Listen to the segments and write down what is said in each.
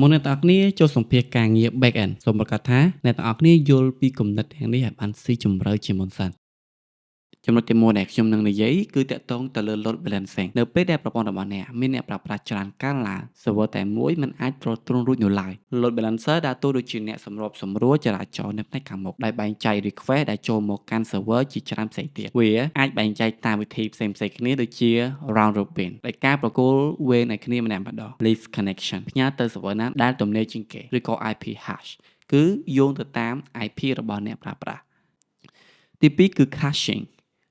មុនអ្នកទាំងអស់គ្នាចូលសម្ភាសការងារ back end សូមប្រកាសថាអ្នកទាំងអស់គ្នាយល់ពីគំនិតទាំងនេះឲ្យបានស៊ីជម្រៅជាមុនសិនចំណុចទី1ដែលខ្ញុំនឹងនិយាយគឺតាក់ទងទៅលើ load balancing នៅពេលដែលប្រព័ន្ធរបស់អ្នកមានអ្នកប្រើប្រាស់ច្រើនកើនឡើង server តែមួយមិនអាចទ្រាំទ្រង់រួចនៅឡើយ load balancer ដើរតួដូចជាអ្នកសម្របសម្រួលចរាចរណ៍នៅផ្នែកខាងមុខដែលបែងចែក request ដែលចូលមកកាន់ server ជាច្រើនផ្សេងទៀតវាអាចបែងចែកតាមវិធីផ្សេងៗគ្នាដូចជា round robin ដែលការប្រគល់វេនឲ្យគ្នាម្នាក់ម្ដង leaf connection ផ្ញើទៅ server ណាដែលទំនេរជាងគេឬក៏ IP hash គឺយោងទៅតាម IP របស់អ្នកប្រើប្រាស់ទី2គឺ caching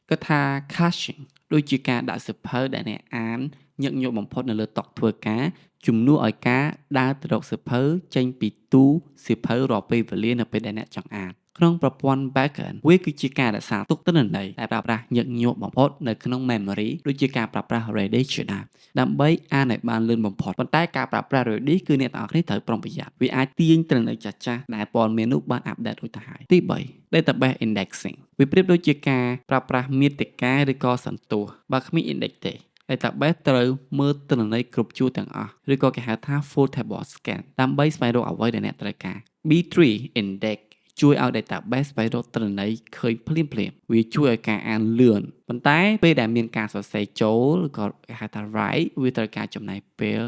គាត់ថា caching ដូចជាការដាក់សៀវភៅដែលអ្នកអានញឹកញាប់បំផុតនៅលើតុធ្វើការជំនួសឲ្យការដើរទៅរកសៀវភៅចេញពីទូសៀវភៅរាល់ពេលវេលានៅពេលដែលអ្នកចង់អានក្នុងប្រព័ន្ធ backend វាគឺជាការរក្សាទុកទិន្នន័យដែលប្រើប្រាស់ញឹកញាប់បំផុតនៅក្នុង memory ដូចជាការប្រើប្រាស់ Redis ជាដើមដើម្បីអានឲ្យបានលឿនបំផុតប៉ុន្តែការប្រើប្រាស់ Redis គឺអ្នកទាំងអស់គ្នាត្រូវប្រុងប្រយ័ត្នវាអាចទាញទិន្នន័យចាស់ៗដែលព័ត៌មាននោះបានអាប់ដេតរួចទៅហើយទី3 database indexing វាប្រៀបដូចជាការប្រើប្រាស់មាតិកាឬក៏សន្ទស្សន៍បើគ្មាន index ទេ database ត្រូវមើលទិន្នន័យគ្រប់ជួរទាំងអស់ឬក៏គេហៅថា full table scan ដើម្បីស្វែងរកអ្វីដែលអ្នកត្រូវការ B3 index ជួយឲ្យ database ស្វែងរកទិន្នន័យឃើញភ្លាមៗវាជួយឲ្យការអានលឿនប៉ុន្តែពេលដែលមានការសរសេរចូលឬក៏គេហៅថា write វាត្រូវការចំណាយពេល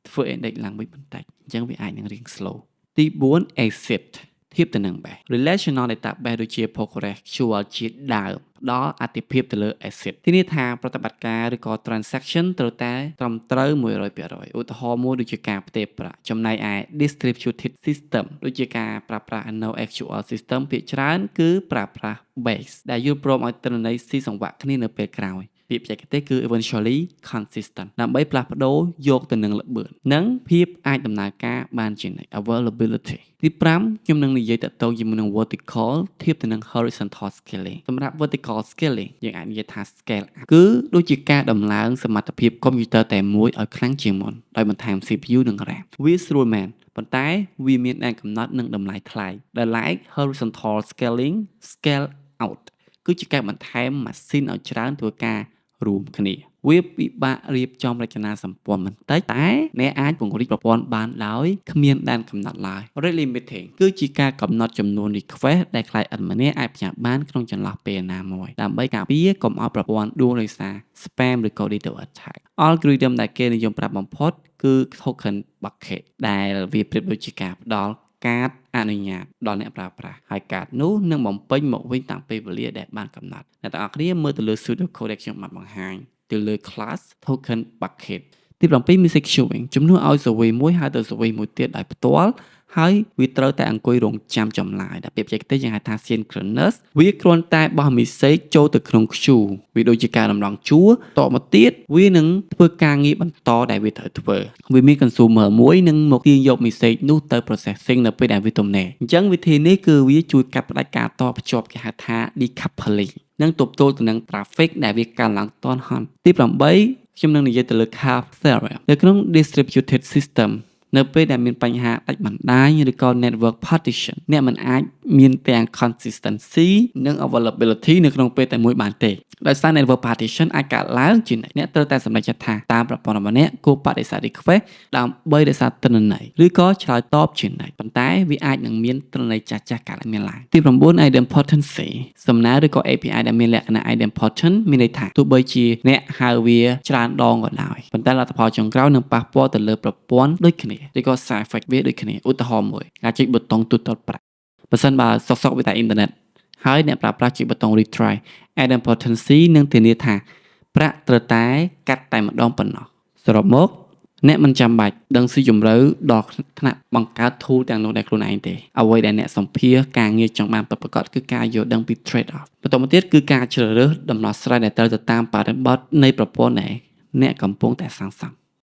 ធ្វើ index ឡើងវិញបន្តិចអញ្ចឹងវាអាចនឹងរៀង slow ទី4 exit ធៀបទៅនឹង base relational database ដូចជា PostgreSQL ជាដើមផ្ដល់អត្ថិភាពទៅលើ asset ទីនេះថាប្រតិបត្តិការឬក៏ transaction ត្រូវតែត្រឹមត្រូវ 100% ឧទាហរណ៍មួយដូចជាការផ្ទេរប្រាក់ចំណែកឯ distributed system ដូចជាការប្រើប្រាស់ NoSQL system ភាគច្រើនគឺប្រើប្រាស់ base ដែលយល់ព្រមឲ្យទិន្នន័យស៊ីសង្វាក់គ្នានៅពេលក្រោយពាក្យបច្ចេកទេសគឺ eventually consistent ដើម្បីផ្លាស់ប្ដូរយកទៅនឹងល្បឿននិងភាពអាចដំណើរការបានជានិច្ច availability ទី5ខ្ញុំនឹងនិយាយតទៅជាមួយនឹង vertical ធៀបទៅនឹង horizontal scaling សម្រាប់ vertical scaling យើងអាចនិយាយថា scale up គឺដូចជាការដំឡើងសមត្ថភាពកុំព្យូទ័រតែមួយឲ្យខ្លាំងជាងមុនដោយបន្ថែម CPU និង RAM វាស្រួលមែនប៉ុន្តែវាមានដែនកំណត់និងតម្លៃថ្លៃដែល like horizontal scaling scale out គឺជាការបន្ថែមម៉ាស៊ីនឲ្យច្រើនធ្វើការរួមគ្នាវាពិបាករៀបចំរចនាសម្ព័ន្ធបន្តិចតែអ្នកអាចពង្រីកប្រព័ន្ធបានដោយគ្មានដែនកំណត់ឡើយ Rate limiting គឺជាការកំណត់ចំនួន request ដែល client ម្នាក់អាចផ្ញើបានក្នុងចន្លោះពេលណាមួយដើម្បីការពារកុំឲ្យប្រព័ន្ធដួលដោយសារ spam ឬក៏ DDoS attack algorithm ដែលគេនិយមប្រើបំផុតគឺ token bucket ដែលវាប្រៀបដូចជាការផ្ដល់កាតអនុញ្ញាតដល់អ្នកប្រើប្រាស់ហើយកាតនោះនឹងបំពេញមកវិញតាមពេលវេលាដែលបានកំណត់អ្នកទាំងអស់គ្នាមើលទៅលើ pseudocode ដែលខ្ញុំបានបង្ហាញទៅលើ class token bucket ទី7 message queuing ជំនួសឲ្យ survey មួយហៅទៅ survey មួយទៀតដោយផ្ទាល់ហើយវាត្រូវតែអង្គុយរងចាំចម្លើយដែលពាក្យបច្ចេកទេសយើងហៅថា synchronous វាគ្រាន់តែបោះ message ចូលទៅក្នុង queue វាដូចជាការតម្រង់ជួរតមកទៀតវានឹងធ្វើការងារបន្តដែលវាត្រូវធ្វើវាមាន consumer មួយនឹងមកទាញយក message នោះទៅ processing នៅពេលដែលវាទំនេរអញ្ចឹងវិធីនេះគឺវាជួយកាត់ផ្តាច់ការតភ្ជាប់គេហៅថា decoupling និងទប់ទល់ទៅនឹង traffic ដែលវាកើនឡើងទាន់ហន់ទី8ខ្ញុំនឹងនិយាយទៅលើ Carp theorem នៅក្នុង distributed system នៅពេលដែលមានបញ្ហាដាច់បណ្ដាញឬក៏ network partition អ្នកមិនអាចមានទាំង consistency និង availability នៅក្នុងពេលតែមួយបានទេដោយសារ network partition អាចកើតឡើងជានិច្ចអ្នកត្រូវតែសម្រេចចិត្តថាតើប្រព័ន្ធរបស់អ្នកគួរបដិសេធ request ដើម្បីរក្សាទិន្នន័យឬក៏ឆ្លើយតបជានិច្ចប៉ុន្តែវាអាចនឹងមានទិន្នន័យចាស់ៗកើតមានឡើងទី9 idempotency សំណើឬក៏ API ដែលមានលក្ខណៈ idempotent មានន័យថាទោះបីជាអ្នកហៅវាច្រើនដងក៏ដោយប៉ុន្តែលទ្ធផលចុងក្រោយនឹងប៉ះពាល់ទៅលើប្រព័ន្ធដូចគ្នាឬក៏ side effect វាដូចគ្នាឧទាហរណ៍មួយការចុចប៊ូតុងទូទាត់ប្រាក់បើសិនបើសុកវាតែអ៊ីនធឺណិតហើយអ្នកប្រើប្រាស់ចុចប៊ូតុង retry idempotency នឹងធានាថាប្រាក់ត្រូវតែកាត់តែម្ដងប៉ុណ្ណោះសរុបមកអ្នកមិនចាំបាច់ដឹងស៊ីជម្រៅដល់ថ្នាក់បង្កើត tool ទាំងនោះដែលខ្លួនឯងទេអ្វីដែលអ្នកសម្ភារការងារចង់បានពិតប្រាកដគឺការយល់ដឹងពី trade off បន្តមកទៀតគឺការជ្រើសរើសដំណោះស្រាយដែលត្រូវទៅតាមបរិបទនៃប្រព័ន្ធដែលអ្នកកំពុងតែសាងសង់